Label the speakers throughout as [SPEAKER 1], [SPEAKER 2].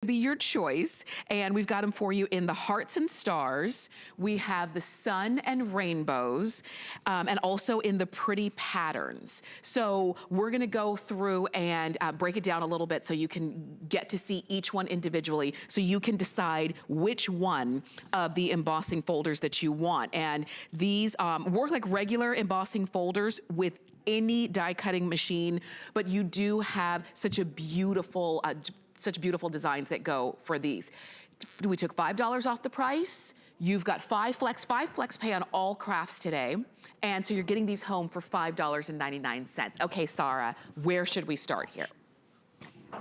[SPEAKER 1] be your choice, and we've got them for you in the hearts and stars. We have the sun and rainbows, and also in the pretty patterns. So we're gonna go through and break it down a little bit so you can get to see each one individually, so you can decide which one of the embossing folders that you want. And these work like regular embossing folders with any die cutting machine, but you do have such a beautiful such beautiful designs that go for these. We took $5 off the price. You've got 5 flex pay on all crafts today. And so you're getting these home for $5.99. Okay, Sarah, where should we start here?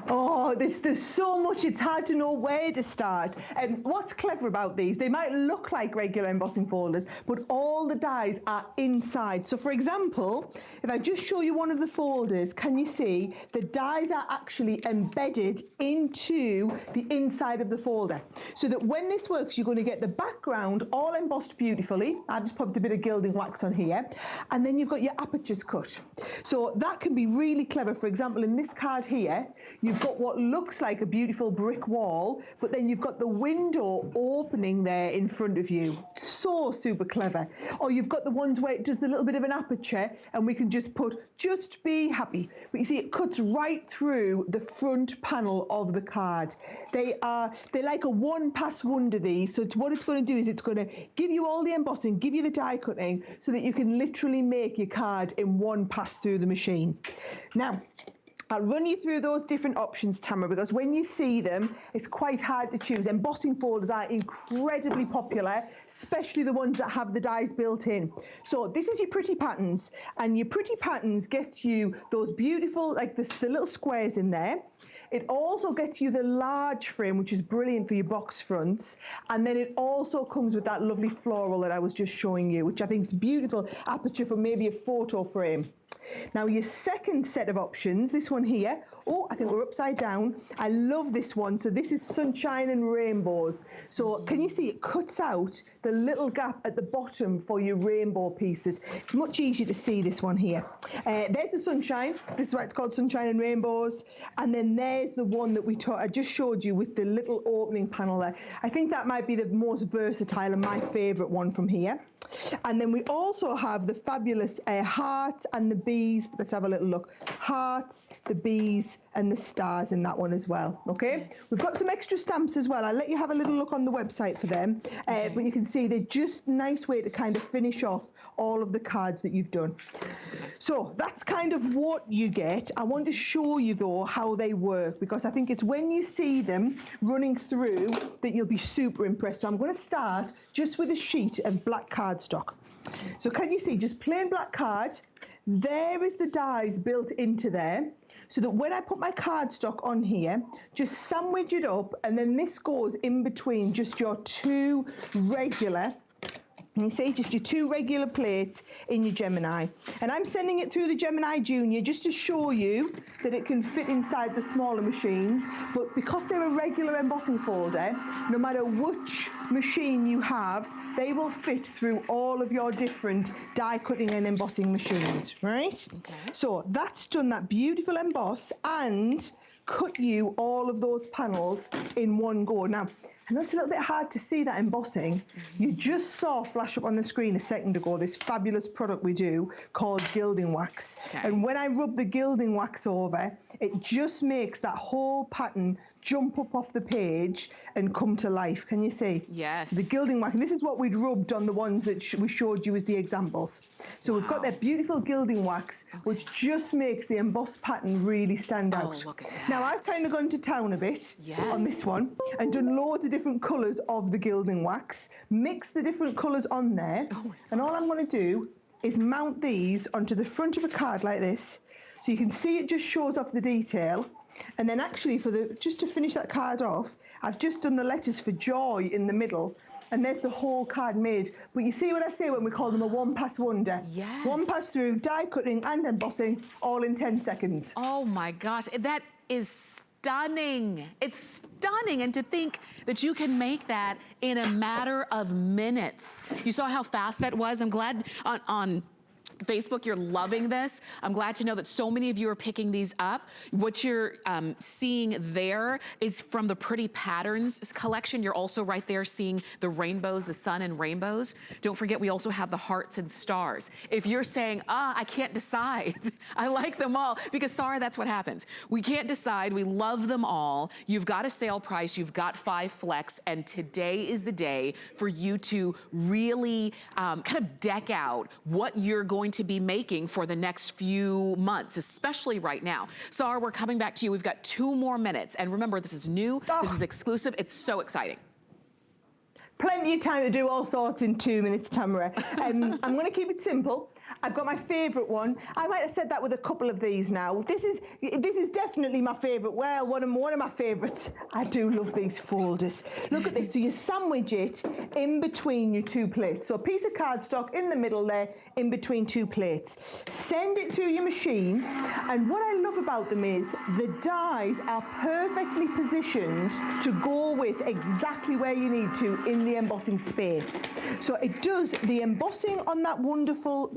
[SPEAKER 2] Oh, there's so much, it's hard to know where to start. And what's clever about these, they might look like regular embossing folders, but all the dies are inside. So for example, if I just show you one of the folders, can you see the dies are actually embedded into the inside of the folder? So that when this works, you're going to get the background all embossed beautifully. I've just popped a bit of gilding wax on here. And then you've got your apertures cut. So that can be really clever. For example, in this card here, you've got what looks like a beautiful brick wall, but then you've got the window opening there in front of you. So super clever. Or you've got the ones where it does the little bit of an aperture and we can just put, just be happy. But you see, it cuts right through the front panel of the card. They're like a one-pass wonder, these. So what it's going to do is it's going to give you all the embossing, give you the die cutting, so that you can literally make your card in one pass through the machine. Now, I'll run you through those different options, Tamara, because when you see them, it's quite hard to choose. Embossing folders are incredibly popular, especially the ones that have the dies built in. So this is your pretty patterns, and your pretty patterns get you those beautiful, like the little squares in there. It also gets you the large frame, which is brilliant for your box fronts. And then it also comes with that lovely floral that I was just showing you, which I think is beautiful aperture for maybe a photo frame. Now your second set of options, this one here, oh, I think we're upside down. I love this one. So this is sunshine and rainbows. So can you see it cuts out the little gap at the bottom for your rainbow pieces? It's much easier to see this one here. There's the sunshine. This is why it's called sunshine and rainbows. And then there's the one that I just showed you with the little opening panel there. I think that might be the most versatile and my favorite one from here. And then we also have the fabulous hearts and the bees. Let's have a little look. Hearts, the bees, and the stars in that one as well. Okay, yes. We've got some extra stamps as well. I'll let you have a little look on the website for them. Okay. But you can see they're just a nice way to kind of finish off all of the cards that you've done. So that's kind of what you get. I want to show you though how they work, because I think it's when you see them running through that you'll be super impressed. So I'm going to start just with a sheet of black cardstock. So can you see, just plain black card, there is the dies built into there, so that when I put my cardstock on here, just sandwich it up, and then this goes in between just your two regular, you see, just your two regular plates in your Gemini. And I'm sending it through the Gemini Junior just to show you that it can fit inside the smaller machines. But because they're a regular embossing folder, no matter which machine you have, they will fit through all of your different die cutting and embossing machines, right? Okay. So that's done that beautiful emboss and cut you all of those panels in one go. Now, I know it's a little bit hard to see that embossing. You just saw flash up on the screen a second ago this fabulous product we do called Gilding Wax. Okay. And when I rub the Gilding Wax over, it just makes that whole pattern jump up off the page and come to life. Can you see? Yes. The Gilding Wax, and this is what we'd rubbed on the ones that we showed you as the examples. So wow. We've got that beautiful Gilding Wax, okay, which just makes the embossed pattern really stand out. Look at that. Now I've kind of gone to town a bit on this one and done loads of different colours of the Gilding Wax, mix the different colours on there, and all I'm going to do is mount these onto the front of a card like this, so you can see it just shows off the detail. And then actually just to finish that card off, I've just done the letters for joy in the middle, and there's the whole card made. But you see what I say when we call them a one-pass wonder? Yes. One pass through, die cutting and embossing, all in 10 seconds. Oh my gosh, that is stunning. It's stunning. And to think that you can make that in a matter of minutes. You saw how fast that was? I'm glad on
[SPEAKER 1] Facebook, you're loving this. I'm glad to know that so many of you are picking these up. What you're seeing there is from the Pretty Patterns collection. You're also right there seeing the rainbows, the sun and rainbows. Don't forget, we also have the hearts and stars. If you're saying, I can't decide, I like them all, because Sarah, that's what happens. We can't decide, we love them all. You've got a sale price, you've got 5 flex, and today is the day for you to really kind of deck out what you're going to be making for the next few months, especially right now. Sarah, we're coming back to you. We've got 2 more minutes. And remember, this is new, this is exclusive. It's so exciting.
[SPEAKER 2] Plenty of time to do all sorts in 2 minutes, Tamara. I'm going to keep it simple. I've got my favourite one. I might have said that with a couple of these now. This is definitely my favourite. Well, one of my favourites. I do love these folders. Look at this. So you sandwich it in between your 2 plates. So a piece of cardstock in the middle there, in between 2 plates. Send it through your machine. And what I love about them is the dies are perfectly positioned to go with exactly where you need to in the embossing space. So it does the embossing on that wonderful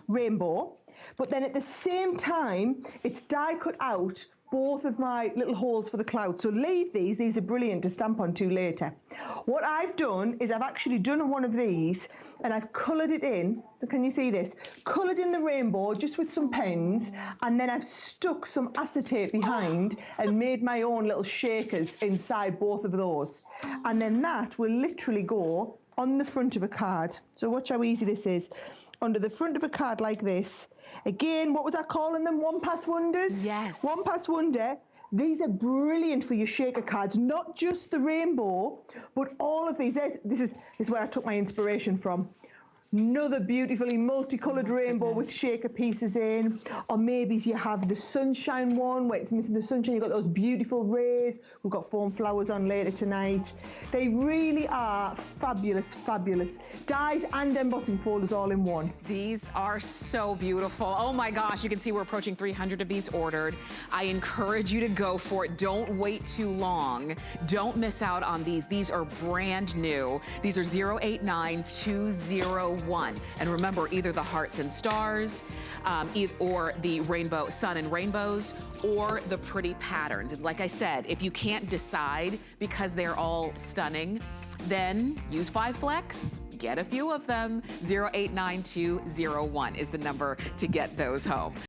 [SPEAKER 2] rainbow, but then at the same time it's die cut out both of my little holes for the cloud. So leave these are brilliant to stamp onto later. What I've done is I've actually done one of these and I've coloured it in. So can you see this? Coloured in the rainbow just with some pens, and then I've stuck some acetate behind and made my own little shakers inside both of those. And then that will literally go on the front of a card. So watch how easy this is. Under the front of a card like this. Again, what was I calling them? One Pass Wonders?
[SPEAKER 1] Yes.
[SPEAKER 2] One Pass Wonder. These are brilliant for your shaker cards, not just the rainbow, but all of these. This is where I took my inspiration from. Another beautifully multicoloured rainbow with shaker pieces in. Or maybe you have the sunshine one where it's missing the sunshine. You've got those beautiful rays. We've got foam flowers on later tonight. They really are fabulous, fabulous. Dies and embossing folders all in one.
[SPEAKER 1] These are so beautiful. Oh my gosh, you can see we're approaching 300 of these ordered. I encourage you to go for it. Don't wait too long. Don't miss out on these. These are brand new. These are 089201. And remember, either the hearts and stars, or the rainbow, sun and rainbows, or the Pretty Patterns. And like I said, if you can't decide because they're all stunning, then use 5 flex, get a few of them. 089201 is the number to get those home.